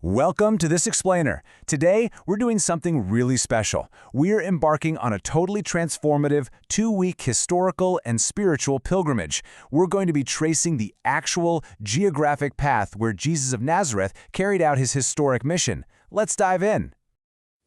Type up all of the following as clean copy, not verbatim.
Welcome to This Explainer. Today, we're doing something really special. We're embarking on a totally transformative, 2-week historical and spiritual pilgrimage. We're going to be tracing the actual geographic path where Jesus of Nazareth carried out his historic mission. Let's dive in.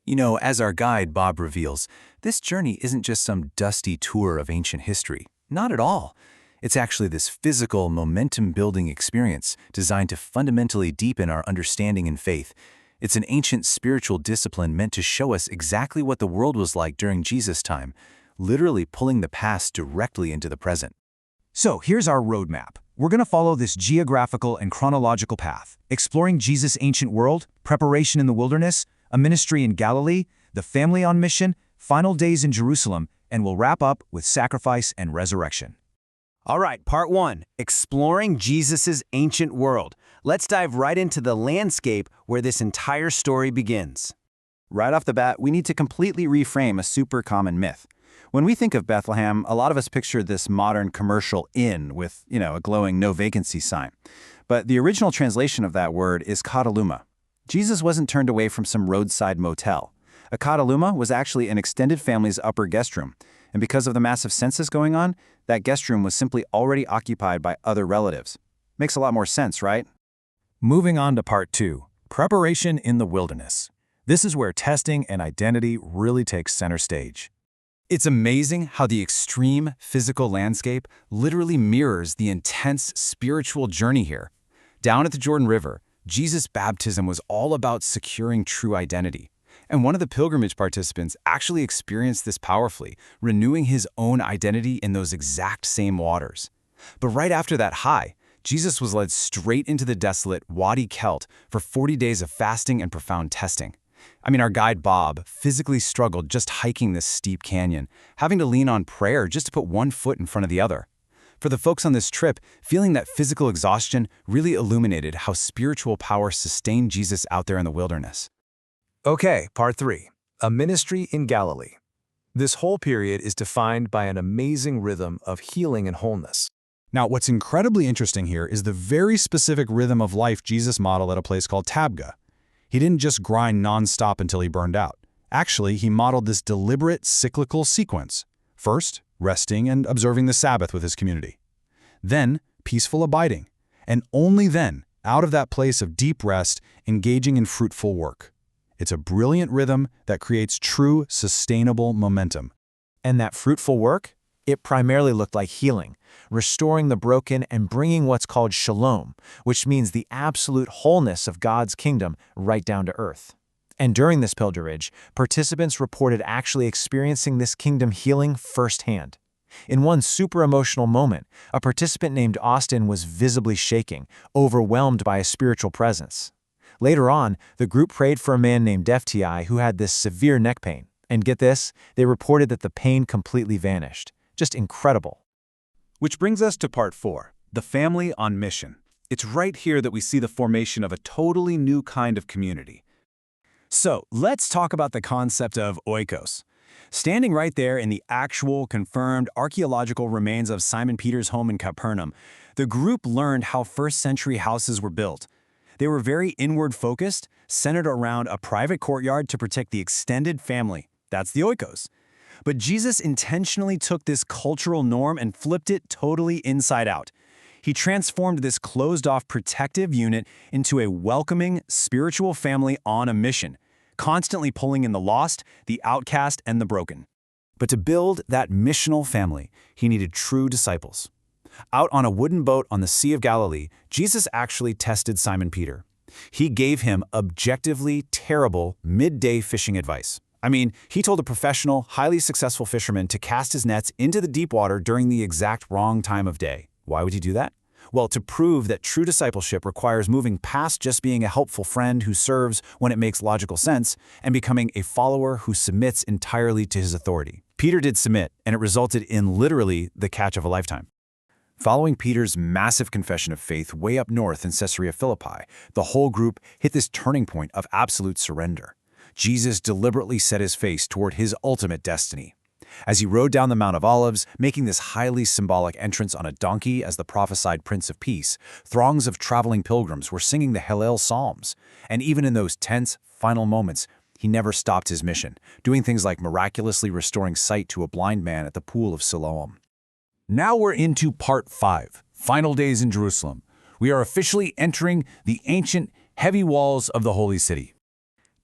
You know, as our guide Bob reveals, this journey isn't just some dusty tour of ancient history. Not at all. It's actually this physical, momentum-building experience designed to fundamentally deepen our understanding and faith. It's an ancient spiritual discipline meant to show us exactly what the world was like during Jesus' time, literally pulling the past directly into the present. So here's our roadmap. We're going to follow this geographical and chronological path, exploring Jesus' ancient world, preparation in the wilderness, a ministry in Galilee, the family on mission, final days in Jerusalem, and we'll wrap up with sacrifice and resurrection. All right, part 1, exploring Jesus' ancient world. Let's dive right into the landscape where this entire story begins. Right off the bat, we need to completely reframe a super common myth. When we think of Bethlehem, a lot of us picture this modern commercial inn with, a glowing no vacancy sign. But the original translation of that word is kataluma. Jesus wasn't turned away from some roadside motel. A kataluma was actually an extended family's upper guest room. And because of the massive census going on, that guest room was simply already occupied by other relatives. Makes a lot more sense, right? Moving on to part 2, preparation in the wilderness. This is where testing and identity really takes center stage. It's amazing how the extreme physical landscape literally mirrors the intense spiritual journey here. Down at the Jordan River, Jesus' baptism was all about securing true identity. And one of the pilgrimage participants actually experienced this powerfully, renewing his own identity in those exact same waters. But right after that high, Jesus was led straight into the desolate Wadi Kelt for 40 days of fasting and profound testing. Our guide Bob physically struggled just hiking this steep canyon, having to lean on prayer just to put one foot in front of the other. For the folks on this trip, feeling that physical exhaustion really illuminated how spiritual power sustained Jesus out there in the wilderness. Okay, part 3, a ministry in Galilee. This whole period is defined by an amazing rhythm of healing and wholeness. Now, what's incredibly interesting here is the very specific rhythm of life Jesus modeled at a place called Tabgha. He didn't just grind nonstop until he burned out. Actually, he modeled this deliberate cyclical sequence. First, resting and observing the Sabbath with his community. Then, peaceful abiding. And only then, out of that place of deep rest, engaging in fruitful work. It's a brilliant rhythm that creates true, sustainable momentum. And that fruitful work? It primarily looked like healing, restoring the broken and bringing what's called shalom, which means the absolute wholeness of God's kingdom right down to earth. And during this pilgrimage, participants reported actually experiencing this kingdom healing firsthand. In one super emotional moment, a participant named Austin was visibly shaking, overwhelmed by a spiritual presence. Later on, the group prayed for a man named FTI who had this severe neck pain. And get this, they reported that the pain completely vanished. Just incredible. Which brings us to part 4, the family on mission. It's right here that we see the formation of a totally new kind of community. So let's talk about the concept of oikos. Standing right there in the actual, confirmed archaeological remains of Simon Peter's home in Capernaum, the group learned how first-century houses were built. They were very inward-focused, centered around a private courtyard to protect the extended family. That's the oikos. But Jesus intentionally took this cultural norm and flipped it totally inside out. He transformed this closed-off protective unit into a welcoming, spiritual family on a mission, constantly pulling in the lost, the outcast, and the broken. But to build that missional family, he needed true disciples. Out on a wooden boat on the Sea of Galilee, Jesus actually tested Simon Peter. He gave him objectively terrible midday fishing advice. He told a professional, highly successful fisherman to cast his nets into the deep water during the exact wrong time of day. Why would he do that? Well, to prove that true discipleship requires moving past just being a helpful friend who serves when it makes logical sense and becoming a follower who submits entirely to his authority. Peter did submit, and it resulted in literally the catch of a lifetime. Following Peter's massive confession of faith way up north in Caesarea Philippi, the whole group hit this turning point of absolute surrender. Jesus deliberately set his face toward his ultimate destiny. As he rode down the Mount of Olives, making this highly symbolic entrance on a donkey as the prophesied Prince of Peace, throngs of traveling pilgrims were singing the Hallel Psalms. And even in those tense, final moments, he never stopped his mission, doing things like miraculously restoring sight to a blind man at the pool of Siloam. Now we're into part 5, Final Days in Jerusalem. We are officially entering the ancient, heavy walls of the Holy City.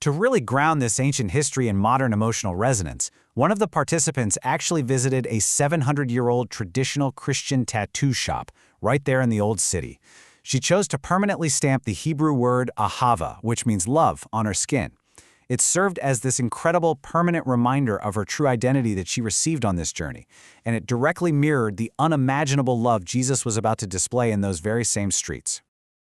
To really ground this ancient history in modern emotional resonance, one of the participants actually visited a 700-year-old traditional Christian tattoo shop right there in the Old City. She chose to permanently stamp the Hebrew word ahava, which means love, on her skin. It served as this incredible permanent reminder of her true identity that she received on this journey, and it directly mirrored the unimaginable love Jesus was about to display in those very same streets.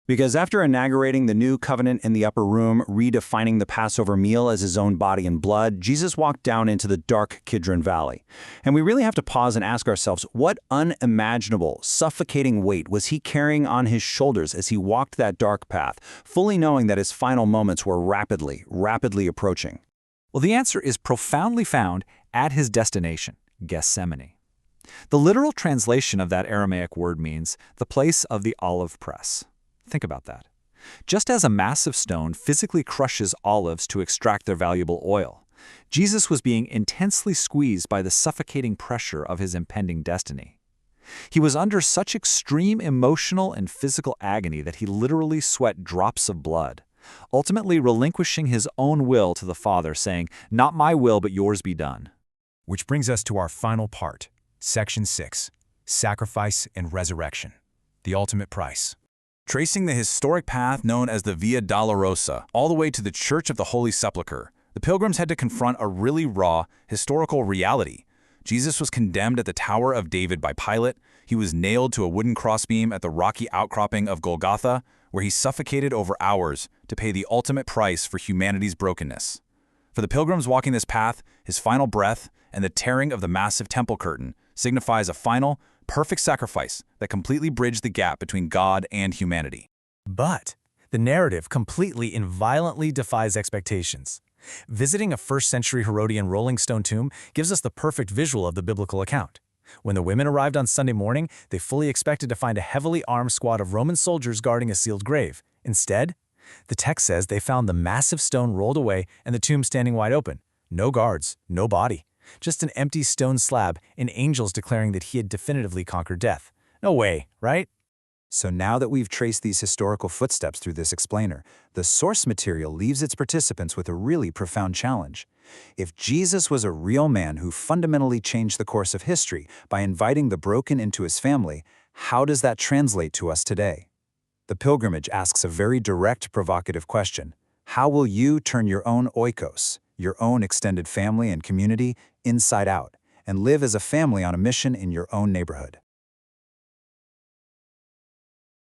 Because after inaugurating the new covenant in the upper room, redefining the Passover meal as his own body and blood, Jesus walked down into the dark Kidron Valley. And we really have to pause and ask ourselves, what unimaginable, suffocating weight was he carrying on his shoulders as he walked that dark path, fully knowing that his final moments were rapidly approaching? Well, the answer is profoundly found at his destination, Gethsemane. The literal translation of that Aramaic word means the place of the olive press. Think about that. Just as a massive stone physically crushes olives to extract their valuable oil, Jesus was being intensely squeezed by the suffocating pressure of his impending destiny. He was under such extreme emotional and physical agony that he literally sweat drops of blood, ultimately relinquishing his own will to the Father, saying, "Not my will, but yours be done." Which brings us to our final part, Section 6, Sacrifice and Resurrection, the ultimate price. Tracing the historic path known as the Via Dolorosa all the way to the Church of the Holy Sepulchre, the pilgrims had to confront a really raw, historical reality. Jesus was condemned at the Tower of David by Pilate. He was nailed to a wooden crossbeam at the rocky outcropping of Golgotha, where he suffocated over hours to pay the ultimate price for humanity's brokenness. For the pilgrims walking this path, his final breath and the tearing of the massive temple curtain signifies a final, perfect sacrifice that completely bridged the gap between God and humanity. But the narrative completely and violently defies expectations. Visiting a first-century Herodian rolling stone tomb gives us the perfect visual of the biblical account. When the women arrived on Sunday morning, they fully expected to find a heavily armed squad of Roman soldiers guarding a sealed grave. Instead, the text says they found the massive stone rolled away and the tomb standing wide open. No guards, no body. Just an empty stone slab and angels declaring that he had definitively conquered death. No way, right? So now that we've traced these historical footsteps through this explainer, the source material leaves its participants with a really profound challenge. If Jesus was a real man who fundamentally changed the course of history by inviting the broken into his family, how does that translate to us today? The pilgrimage asks a very direct, provocative question. How will you turn your own oikos, your own extended family and community, inside out, and live as a family on a mission in your own neighborhood?